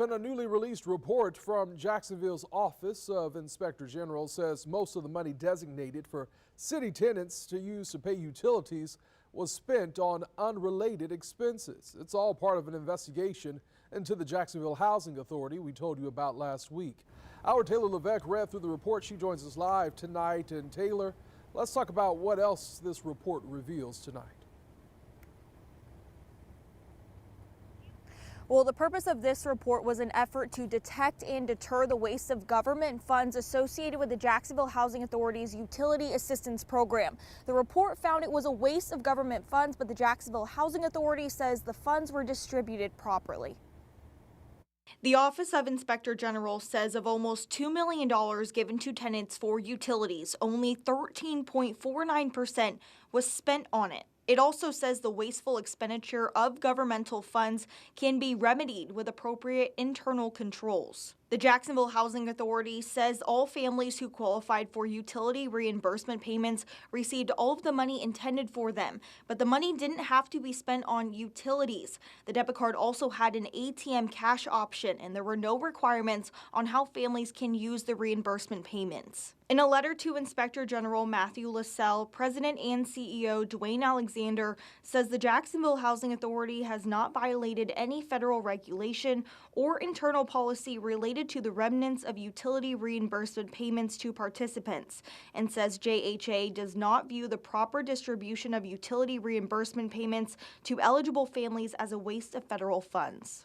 And a newly released report from Jacksonville's Office of Inspector General says most of the money designated for city tenants to use to pay utilities was spent on unrelated expenses. It's all part of an investigation into the Jacksonville Housing Authority we told you about last week. Our Taylor Levesque read through the report. She joins us live tonight. And Taylor, let's talk about what else this report reveals tonight. Well, the purpose of this report was an effort to detect and deter the waste of government funds associated with the Jacksonville Housing Authority's Utility Assistance Program. The report found it was a waste of government funds, but the Jacksonville Housing Authority says the funds were distributed properly. The Office of Inspector General says of almost $2 million given to tenants for utilities, only 13.49% was spent on it. It also says the wasteful expenditure of governmental funds can be remedied with appropriate internal controls. The Jacksonville Housing Authority says all families who qualified for utility reimbursement payments received all of the money intended for them, but the money didn't have to be spent on utilities. The debit card also had an ATM cash option, and there were no requirements on how families can use the reimbursement payments. In a letter to Inspector General Matthew LaSalle, President and CEO Dwayne Alexander says the Jacksonville Housing Authority has not violated any federal regulation or internal policy related to the remnants of utility reimbursement payments to participants, and says JHA does not view the proper distribution of utility reimbursement payments to eligible families as a waste of federal funds.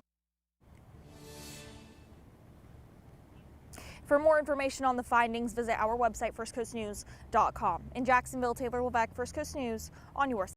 For more information on the findings, visit our website, firstcoastnews.com. In Jacksonville, Taylor Levesque, First Coast News, on your